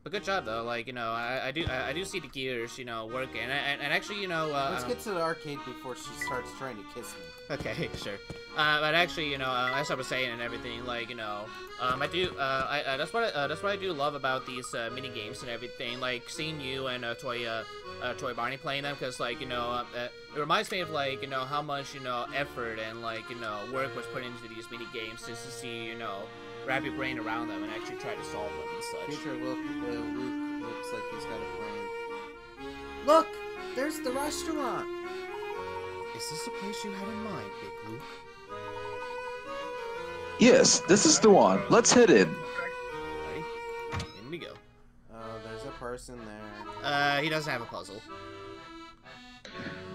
But good job though. Like I do see the gears, working. And actually, Let's get to the arcade before she starts trying to kiss me. Okay, sure. But actually, as I was saying and everything, I do. That's what I do love about these mini games and everything. Like seeing you and Toy Barney playing them, because it reminds me of how much effort and work was put into these mini games just to see wrap your brain around them and actually try to solve them and such. Future Luke looks like he's got a brain. Look, there's the restaurant. Is this the place you had in mind, Big Luke? Yes, this is the one. Let's head in. Ready? In we go. There's a person there. He doesn't have a puzzle.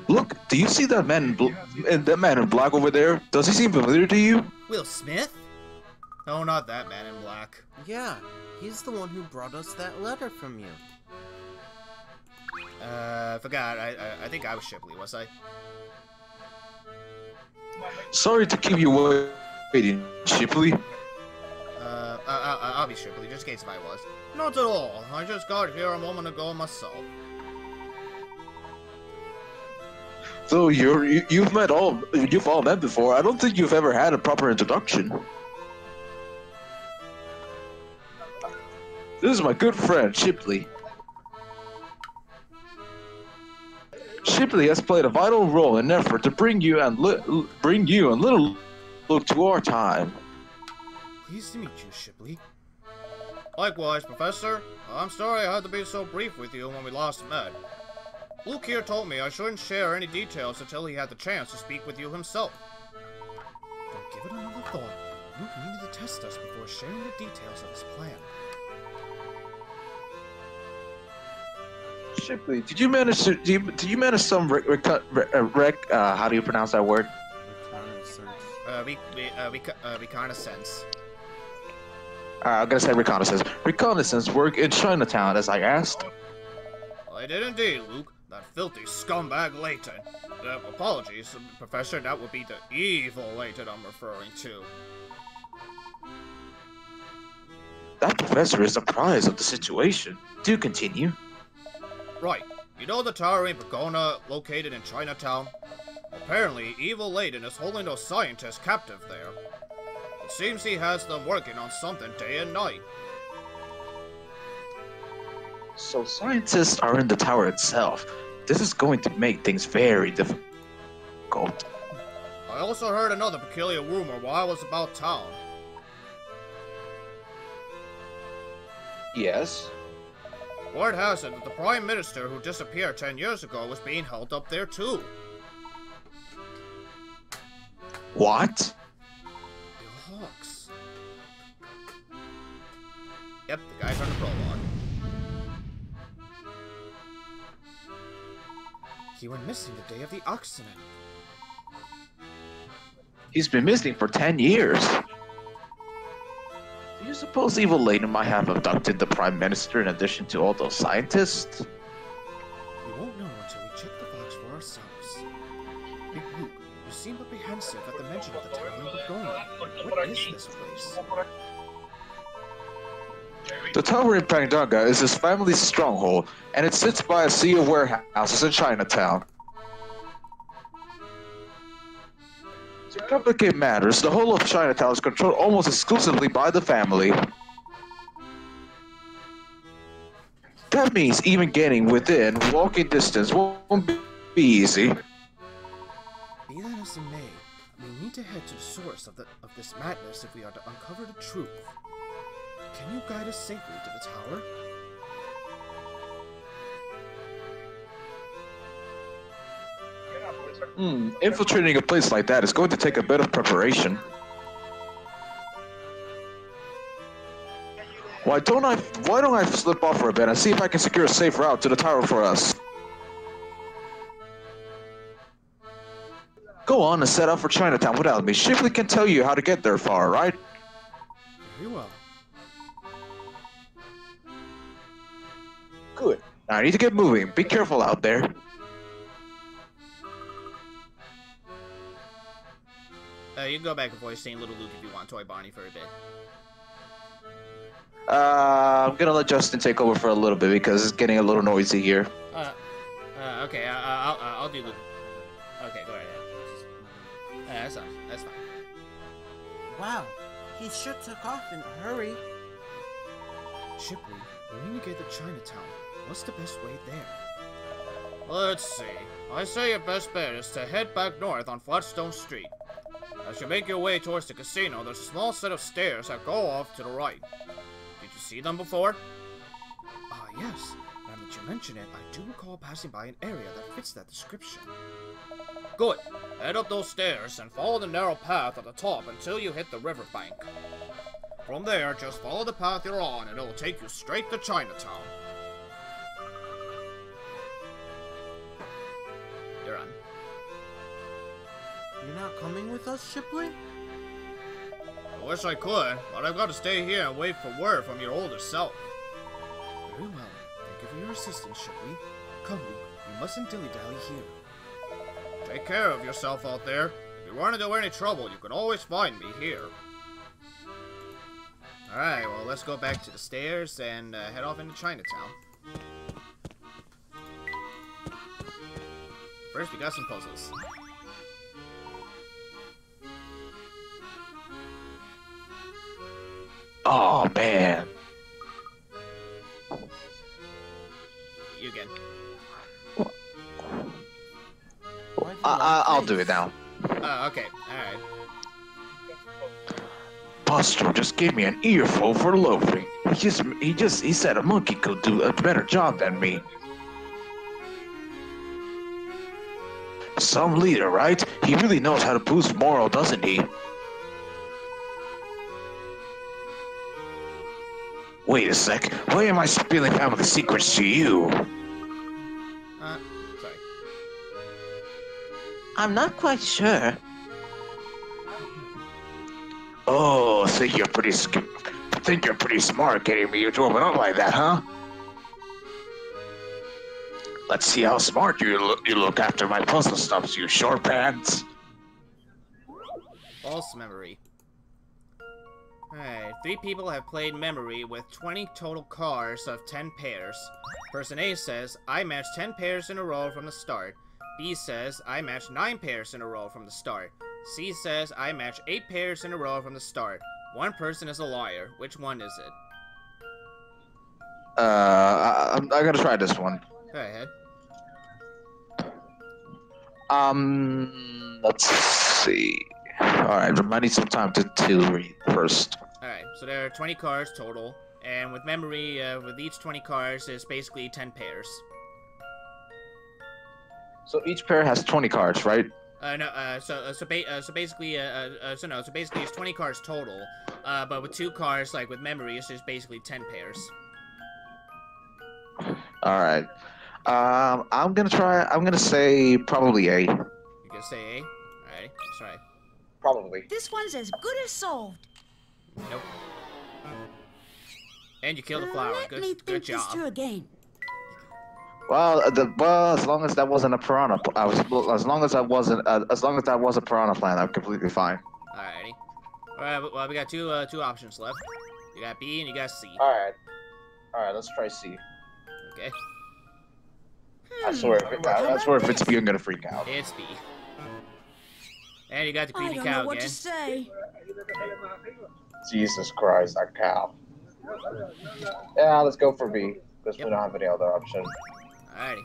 Look, do you see that man in black over there? Does he seem familiar to you? Will Smith? No, not that man in black. Yeah, he's the one who brought us that letter from you. Forgot. I think I was Shipley, was I? Sorry to keep you waiting, Shipley. I'll be Shipley, just in case if I was. Not at all. I just got here a moment ago myself. So you've all met before. I don't think you've ever had a proper introduction. This is my good friend, Shipley. Shipley has played a vital role in an effort to bring you and little Luke to our time. Pleased to meet you, Shipley. Likewise, Professor. I'm sorry I had to be so brief with you when we last met. Luke here told me I shouldn't share any details until he had the chance to speak with you himself. Don't give it another thought. Luke needed to test us before sharing the details of his plan. Shipley, did you manage some how do you pronounce that word? Reconnaissance. I'm gonna say reconnaissance. Reconnaissance work in Chinatown, as I asked. I did indeed, Luke. That filthy scumbag Layton. Apologies, Professor, that would be the evil Layton I'm referring to. That professor is surprised of the situation. Do continue. Right. You know the tower in Pagona located in Chinatown? Apparently, evil Layton is holding those scientists captive there. It seems he has them working on something day and night. So scientists are in the tower itself. This is going to make things very difficult. I also heard another peculiar rumor while I was about town. Yes? Word has it that the Prime Minister who disappeared 10 years ago was being held up there too. What? Bill Hawks. Yep, the guy's on the prologue. He went missing the day of the accident. He's been missing for 10 years. Do you suppose evil Layton might have abducted the Prime Minister in addition to all those scientists? We won't know until we check the box for ourselves. Big Luke, you seem apprehensive at the mention of the town we were going. What is this place? The tower in Pangdanga is his family's stronghold, and it sits by a sea of warehouses in Chinatown. To complicate matters, the whole of Chinatown is controlled almost exclusively by the family. That means even getting within walking distance won't be easy. Be that as it may, we need to head to the source of this madness if we are to uncover the truth. Can you guide us safely to the tower? Infiltrating a place like that is going to take a bit of preparation. Why don't I slip off for a bit and see if I can secure a safe route to the tower for us? Go on and set out for Chinatown without me. Shipley can tell you how to get there far, right? Very well. Good. Now I need to get moving. Be careful out there. You can go back and voice saying Little Luke if you want Toy Bonnie for a bit. I'm gonna let Justin take over for a little bit because it's getting a little noisy here. Okay, I'll do the... Okay, go right ahead. That's fine. Wow, he sure took off in a hurry. Shipley, we need to get to Chinatown. What's the best way there? Let's see. I say your best bet is to head back north on Flatstone Street. As you make your way towards the casino, there's a small set of stairs that go off to the right. Did you see them before? Yes. Now that you mention it, I do recall passing by an area that fits that description. Good. Head up those stairs and follow the narrow path at the top until you hit the riverbank. From there, just follow the path you're on and it will take you straight to Chinatown. You're on. You're not coming with us, Shipley? I wish I could, but I've got to stay here and wait for word from your older self. Very well. Thank you for your assistance, Shipley. Come, Luke. You mustn't dilly-dally here. Take care of yourself out there. If you run into any trouble, you can always find me here. Alright, well, let's go back to the stairs and head off into Chinatown. First, we got some puzzles. Oh man. You again. I'll do it now. Okay, alright. Buster just gave me an earful for loafing. He said a monkey could do a better job than me. Some leader, right? He really knows how to boost morale, doesn't he? Wait a sec. Why am I spilling family secrets to you? Sorry. I'm not quite sure. Oh, think you're pretty smart getting me to open up like that, huh? Let's see how smart you look after my puzzle stops, you short pants. False memory. Alright, 3 people have played memory with 20 total cards of 10 pairs. Person A says, I matched 10 pairs in a row from the start. B says, I matched 9 pairs in a row from the start. C says, I matched 8 pairs in a row from the start. One person is a liar. Which one is it? I gotta try this one. Go ahead. Let's see. Alright, I need some time to read first. Alright, so there are 20 cards total, and with memory, with each 20 cards, is basically 10 pairs. So each pair has 20 cards, right? So basically it's 20 cards total, but with 2 cards, like with memory, it's just basically 10 pairs. Alright. I'm gonna say probably A. You gonna say A? Alright, let's try. Probably. This one's as good as solved. Nope. And you killed the flower. Let me Good think this job. through again. Well, as long as that wasn't a piranha, as long as that was a piranha plant, I'm completely fine. Alrighty. Alright, well, we got two options left. You got B and you got C. Alright, let's try C. Okay. I swear if it's B, I'm gonna freak out. It's B. And you got the I creepy don't cow know what again. to say. Jesus Christ, that cow. Yeah, let's go for B. Because we don't have any other option. Alrighty.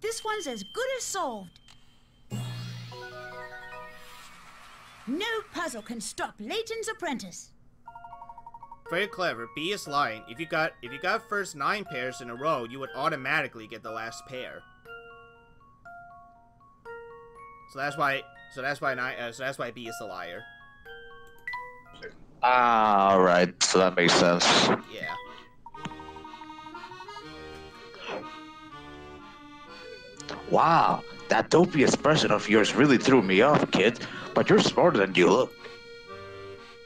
This one's as good as solved. No puzzle can stop Layton's apprentice. Very clever. B is lying. If you got first 9 pairs in a row, you would automatically get the last pair. So that's why B is the liar. Alright, so that makes sense. Yeah. Wow, that dopey expression of yours really threw me off, kid. But you're smarter than you look.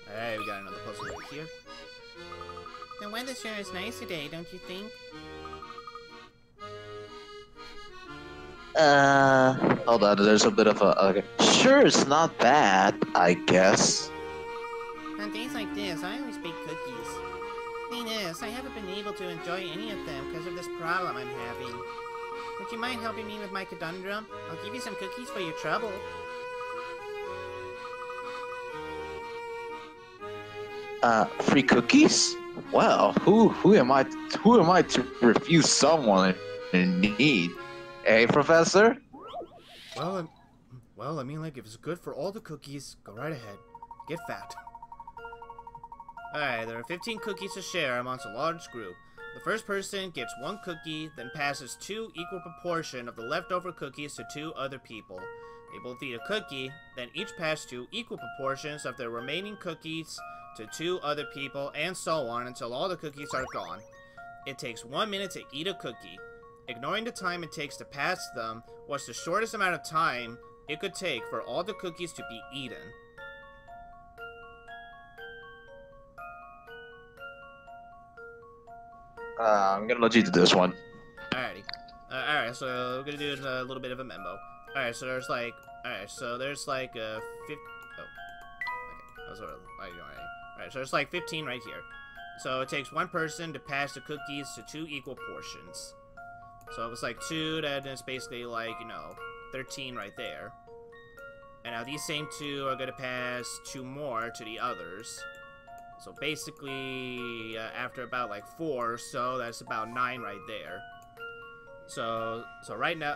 Alright, we got another puzzle over here. The weather sure is nice today, don't you think? Hold on, there's a bit of a... Okay. Sure, it's not bad, I guess. On days like this, I always bake cookies. I haven't been able to enjoy any of them because of this problem I'm having. Would you mind helping me with my conundrum? I'll give you some cookies for your trouble. Free cookies? Well, who am I to refuse someone in need? Eh, Professor? Well, I mean, like, if it's good for all the cookies, go right ahead. Get fat. Alright, there are 15 cookies to share amongst a large group. The first person gets 1 cookie, then passes 2 equal proportion of the leftover cookies to 2 other people. They both eat a cookie, then each pass 2 equal proportions of the remaining cookies to 2 other people, and so on until all the cookies are gone. It takes 1 minute to eat a cookie. Ignoring the time it takes to pass them, what's the shortest amount of time it could take for all the cookies to be eaten? I'm gonna let you do this one. Alrighty. Alright, so we're gonna do a little bit of a memo. Alright, so there's like... Alright, so there's like 50... Oh. Okay, that's what I do already. Alright, so there's like 15 right here. So it takes 1 person to pass the cookies to 2 equal portions. So it was like 2, then it's basically like, you know, 13 right there. And now these same 2 are gonna pass 2 more to the others. So basically, after about like 4 or so, that's about 9 right there. So right now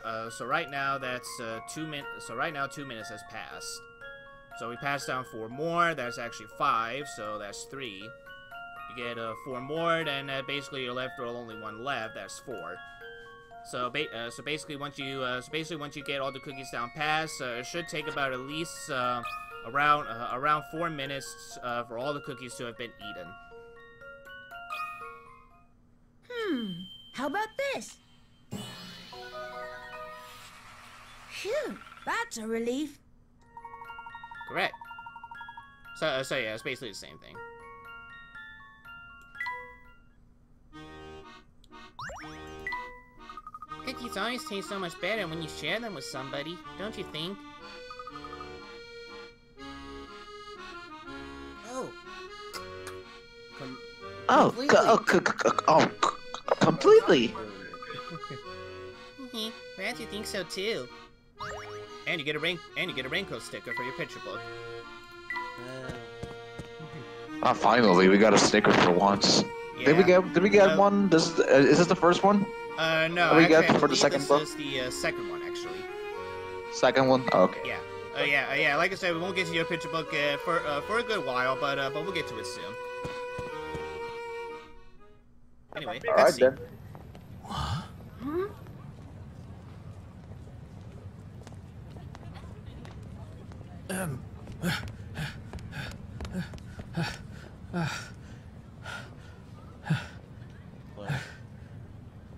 that's 2 minutes. So right now 2 minutes has passed. So we pass down 4 more. That's actually 5. So that's 3. You get 4 more, then basically you're left with only 1 left. That's 4. So basically once you get all the cookies down past, it should take about at least around 4 minutes for all the cookies to have been eaten. How about this? Phew, that's a relief. Correct. So yeah, it's basically the same thing. Cookies always taste so much better when you share them with somebody, don't you think? Completely. Perhaps you think so too. And you get a raincoat sticker for your picture book. Finally, we got a sticker for once. Yeah. Did we get one? Is this the first one? No. What we actually, got for the second book? This is the second one, actually. Second one? Oh, okay. Yeah. Yeah. Like I said, we won't get to your picture book for a good while, but we'll get to it soon. Anyway, Alright then.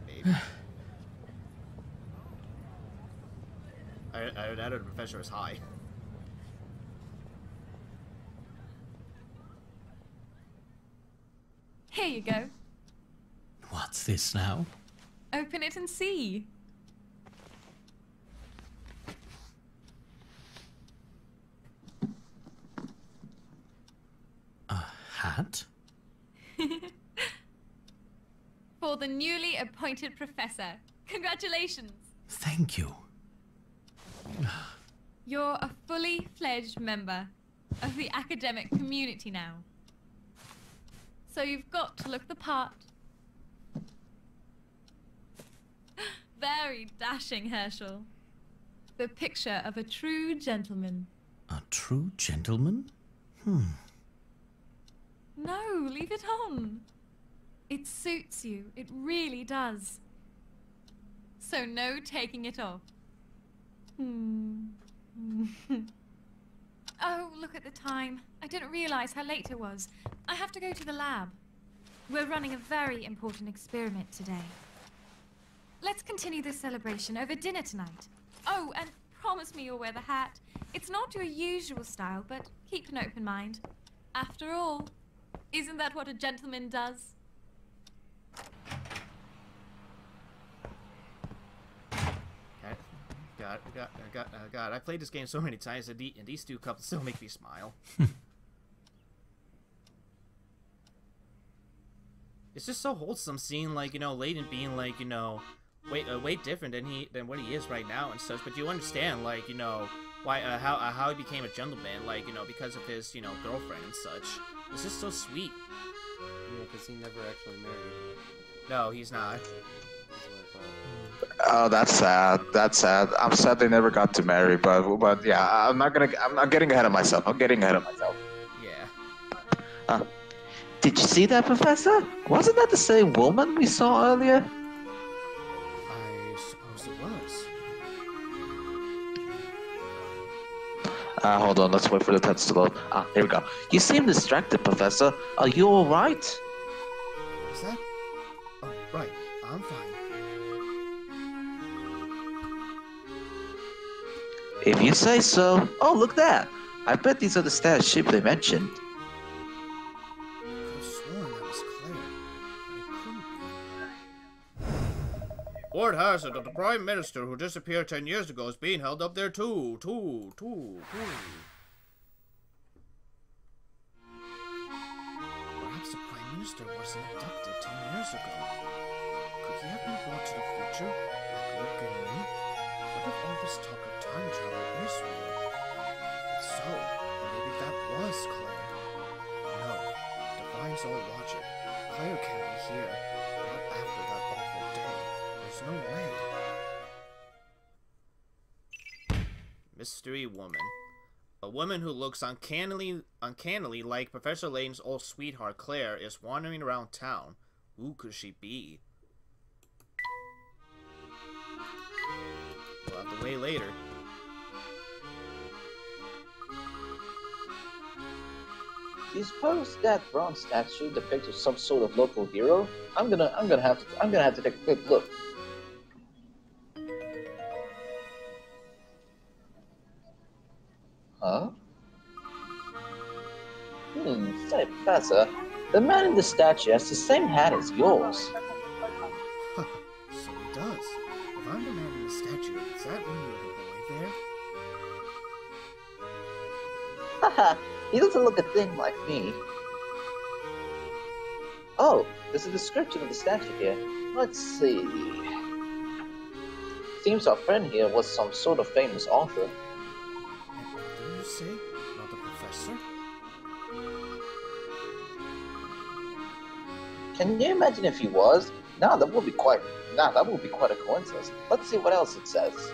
Maybe. I doubt the professor is high. Here you go. What's this now? Open it and see. A hat? For the newly appointed professor. Congratulations. Thank you. You're a fully fledged member of the academic community now. So you've got to look the part. Very dashing, Herschel. The picture of a true gentleman. A true gentleman? No, leave it on. It suits you. It really does. So no taking it off. Oh, look at the time. I didn't realize how late it was. I have to go to the lab. We're running a very important experiment today. Let's continue this celebration over dinner tonight. Oh, and promise me you'll wear the hat. It's not your usual style, but keep an open mind. After all, isn't that what a gentleman does? God, I played this game so many times, and these 2 couples still make me smile. It's just so wholesome seeing, like, you know, Layton being, like, you know, way different than what he is right now and such. But you understand, like, you know, why how he became a gentleman, like, you know, because of his, you know, girlfriend and such. It's just so sweet. Yeah, because he never actually married. No, he's not. That's what I thought. Oh, that's sad. That's sad. I'm sad they never got to marry, but yeah, I'm not getting ahead of myself. I'm getting ahead of myself. Yeah. Did you see that, Professor? Wasn't that the same woman we saw earlier? I suppose it was. Hold on, let's wait for the text to load. Here we go. You seem distracted, Professor. Are you alright? Is that? Oh, right. I'm fine. If you say so. Oh, look there. I bet these are the stash ship they mentioned. Could have sworn that was Claire, but it couldn't be. Word has it that the Prime Minister who disappeared 10 years ago is being held up there too. Perhaps the Prime Minister wasn't abducted 10 years ago. Could he have been brought to the future, like Luke and me? What if all this talk of time travel is real? If so, then maybe that was Claire. No, defies all logic. Claire can't be here. Not after that awful day. There's no way. Mystery woman. A woman who looks uncannily like Professor Layton's old sweetheart Claire is wandering around town. Who could she be? We'll have to wait later. Do you suppose that bronze statue depicts some sort of local hero? I'm gonna have to take a quick look. Huh? Say, Professor, the man in the statue has the same hat as yours. So he does. If I'm the man in the statue, does that mean you're the boy there? Haha, he doesn't look a thing like me. Oh, there's a description of the statue here. Let's see. Seems our friend here was some sort of famous author. And what did you say? Not the professor? Can you imagine if he was? That would be quite a coincidence. Let's see what else it says.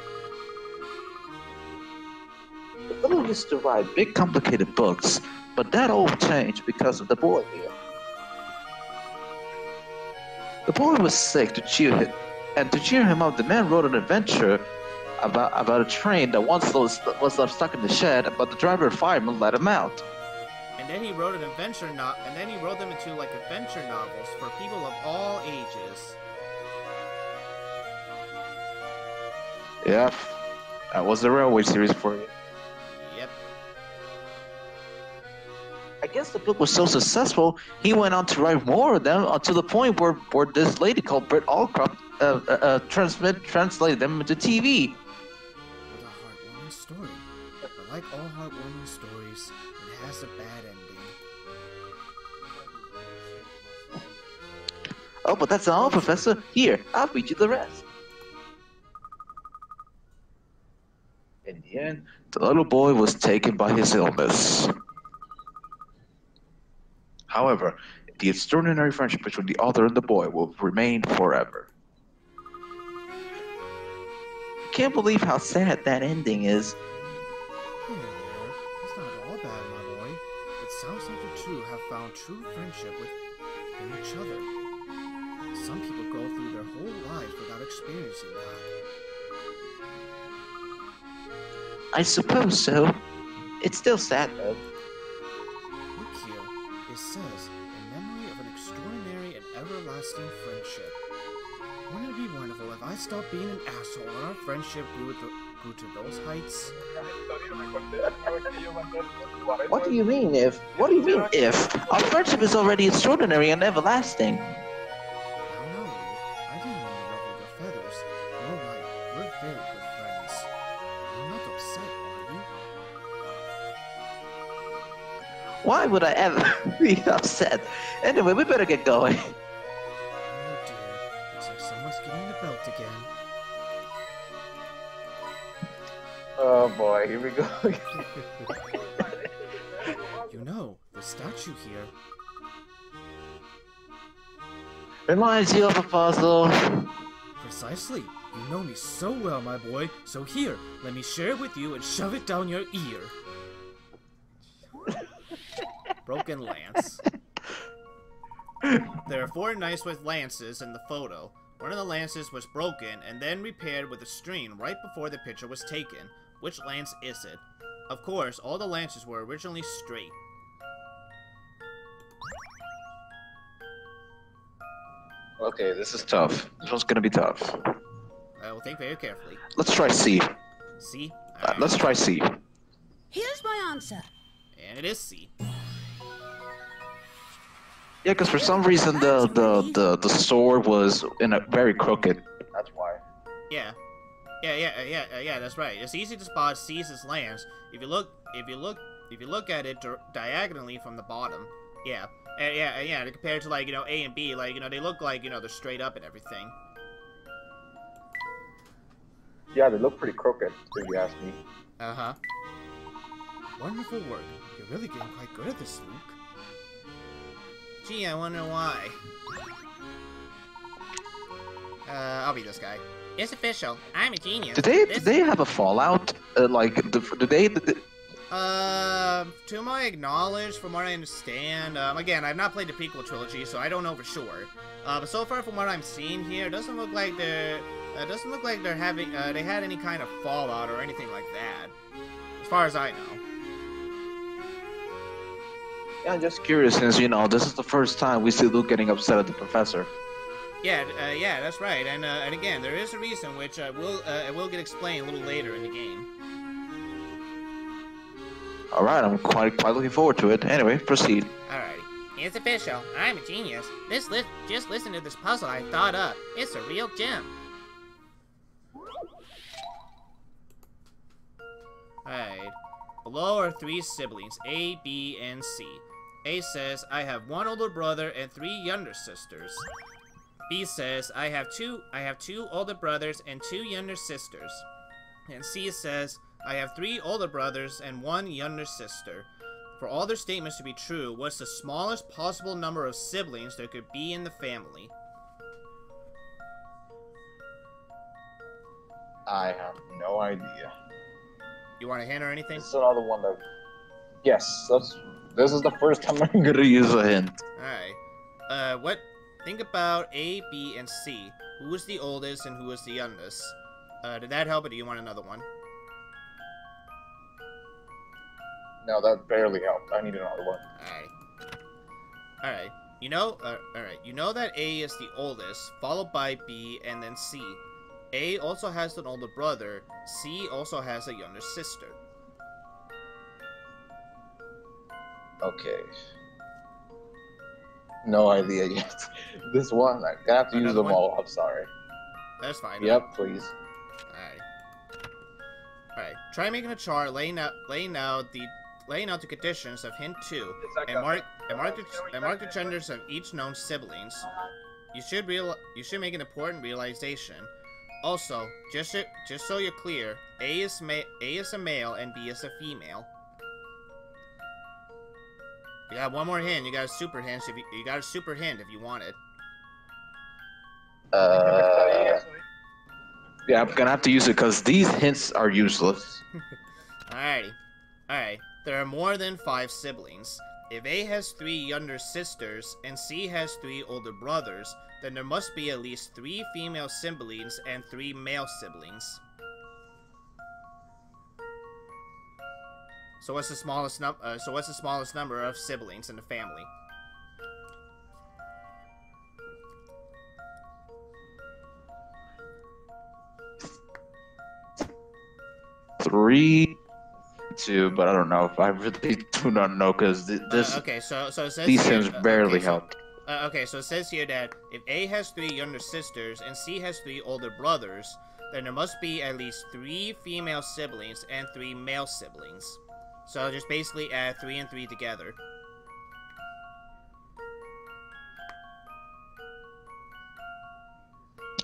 The fellow used to write big complicated books, but that all changed because of the boy here. The boy was sick. To cheer him up, the man wrote an adventure about a train that once was left stuck in the shed, but the driver and fireman let him out. And then he wrote and then he wrote them into like adventure novels for people of all ages. Yep, that was the railway series for you. Yep. I guess the book was so successful, he went on to write more of them to the point where this lady called Britt Allcroft translated them into TV. What a heartwarming story. But like all heartwarming stories, it has a bad ending. Oh, but that's not all, Professor. Here, I'll read you the rest. In the end, the little boy was taken by his illness. However, the extraordinary friendship between the author and the boy will remain forever. I can't believe how sad that ending is. There. It's not all bad, my boy. It sounds like you two have found true friendship with each other. Some people go through their whole lives without experiencing that. I suppose so. It's still sad, though. Look here. It says, in memory of an extraordinary and everlasting friendship. Wouldn't it be wonderful if I stopped being an asshole and our friendship grew to those heights? What do you mean if? What do you mean if? Our friendship is already extraordinary and everlasting. Now, I didn't mean to ruffle your feathers. You're right. We're very good friends. You're not upset, are you? Why would I ever be upset? Anyway, we better get going. boss getting the belt again. Oh boy, here we go. You know, the statue here. Reminds you of a puzzle. Precisely. You know me so well, my boy. So here, let me share it with you and shove it down your ear. Broken lance. There are 4 knights with lances in the photo. One of the lances was broken and then repaired with a string right before the picture was taken. Which lance is it? Of course, all the lances were originally straight. Okay, this is tough. This one's gonna be tough. I will think very carefully. Let's try C. C? Let's try C. Here's my answer. And it is C. Yeah, because for some reason the sword was in a very crooked. That's why. Yeah. Yeah, that's right. It's easy to spot C's lance if you look at it diagonally from the bottom. Yeah. Yeah, compared to, like, you know, A and B, like, you know, they look like, you know, they're straight up and everything. Yeah, they look pretty crooked, if you ask me. Uh-huh. Wonderful work. You're really getting quite good at this, Luke. Gee, I wonder why. I'll be this guy. It's official. I'm a genius. Did they have a fallout? To my knowledge, from what I understand, again, I've not played the prequel trilogy, so I don't know for sure. But so far, from what I'm seeing here, it doesn't look like they're having, they had any kind of fallout or anything like that. As far as I know. Yeah, I'm just curious, since, you know, this is the first time we see Luke getting upset at the professor. Yeah, that's right. And again, there is a reason which will get explained a little later in the game. All right, I'm quite looking forward to it. Anyway, proceed. Alrighty. It's official. I'm a genius. Just listen to this puzzle I thought up. It's a real gem. Alright. Below are 3 siblings, A, B, and C. A says, I have 1 older brother and 3 younger sisters. B says, I have two older brothers and 2 younger sisters. And C says, I have 3 older brothers and 1 younger sister. For all their statements to be true, what's the smallest possible number of siblings there could be in the family? I have no idea. You want a hint or anything? This is another one that... Yes, this is the first time I'm gonna use a hint. Alright. Think about A, B, and C. Who is the oldest and who is the youngest? Did that help, or do you want another one? No, that barely helped. I need another one. Alright. You know that A is the oldest, followed by B, and then C. A also has an older brother. C also has a younger sister. Okay. No idea yet. This one, I'm gonna have to use them all. I'm sorry. That's fine. Yep, please. Alright. Try making a chart laying out the conditions of hint 2, and mark the genders of each known siblings. You should make an important realization. Also, just so you're clear, A is a male and B is a female. You got one more hint. You got a super hint. You got a super hint if you want it. Yeah, I'm gonna have to use it because these hints are useless. Alrighty. Alright. There are more than 5 siblings. If A has 3 younger sisters and C has 3 older brothers, then there must be at least 3 female siblings and 3 male siblings. So what's the smallest number of siblings in the family? Three, 2, but I don't know. I really do not know because this. Okay, so it says these here, things barely help. Okay, so it says here that if A has 3 younger sisters and C has 3 older brothers, then there must be at least 3 female siblings and 3 male siblings. So just basically add 3 and 3 together.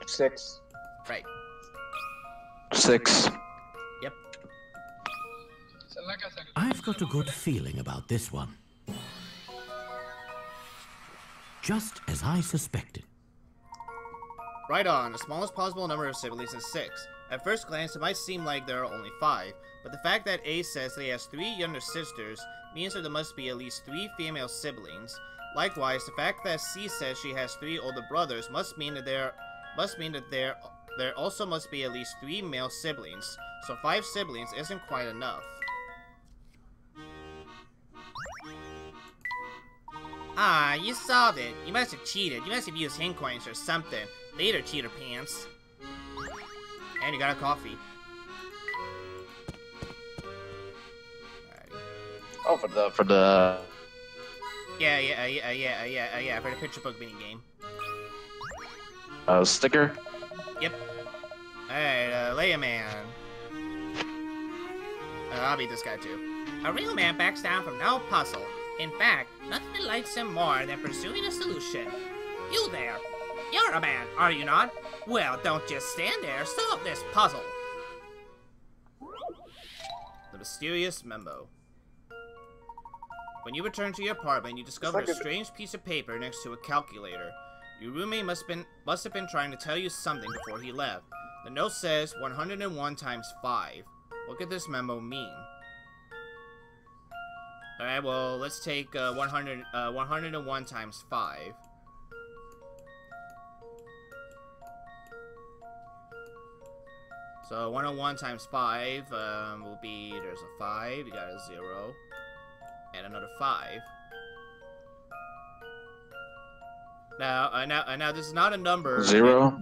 6. Right. 6. Yep. I've got a good feeling about this one. Just as I suspected. Right on. The smallest possible number of siblings is 6. At first glance, it might seem like there are only 5, but the fact that A says that he has 3 younger sisters means that there must be at least 3 female siblings. Likewise, the fact that C says she has 3 older brothers must mean that there also must be at least 3 male siblings. So 5 siblings isn't quite enough. Ah, you solved it. You must have cheated. You must have used hint coins or something. Later, cheater pants. And you got a coffee. Alrighty. Oh, for the. Yeah, for the picture book mini game. Sticker. Yep. Alright, Layman. I'll beat this guy too. A real man backs down from no puzzle. In fact, nothing delights him more than pursuing a solution. You there! You're a man, are you not? Well, don't just stand there, solve this puzzle! The mysterious memo. When you return to your apartment, you discover a strange piece of paper next to a calculator. Your roommate must have been trying to tell you something before he left. The note says 101 times 5. What could this memo mean? Alright, well, let's take 101 times 5. So 101 times 5 will be, there's a 5, you got a 0, and another 5. Now this is not a number. 0.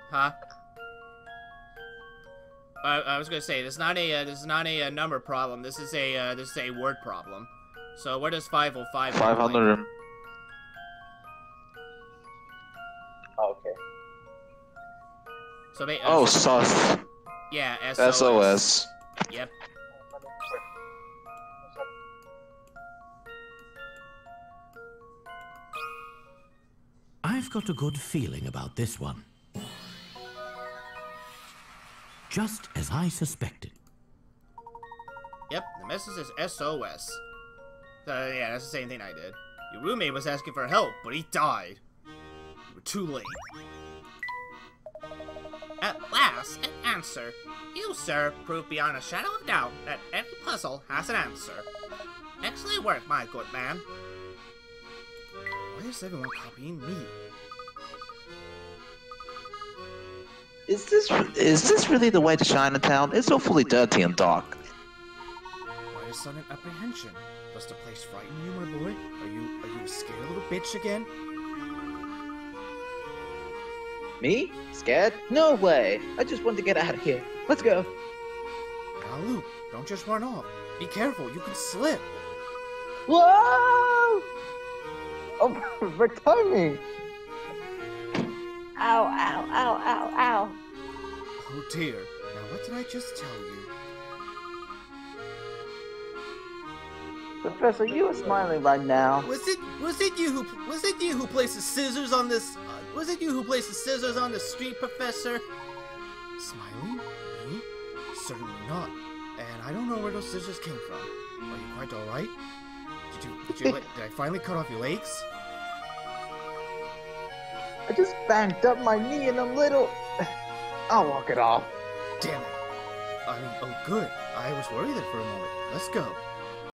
Huh? I was gonna say this is not a number problem. This is a word problem. So where does 505? 500. Okay. So Oh, sus. yeah, SOS. Yep. I've got a good feeling about this one. Just as I suspected. Yep, the message is SOS. Yeah, that's the same thing I did. Your roommate was asking for help, but he died. You were too late. At last, an answer. You, sir, prove beyond a shadow of doubt that every puzzle has an answer. Excellent work, my good man. Why is everyone copying me? Is this really the way to Chinatown? It's so fully dirty and dark. Why is sudden apprehension? Does the place frighten you, my boy? Are you a scared little bitch again? Me? Scared? No way! I just want to get out of here. Let's go. Now, Luke, don't just run off. Be careful, you can slip. Whoa! Oh, perfect timing! Ow, ow, ow, ow, ow. Oh dear, now what did I just tell you? Professor, you are smiling right now. Was it you who placed the scissors on this? Was it you who placed the scissors on the street, Professor? Smiling? Me? Certainly not. And I don't know where those scissors came from. Are you quite all right? Did I finally cut off your legs? I just banged up my knee and I'm little... I'll walk it off. Damn it. Oh good. I was worried there for a moment. Let's go.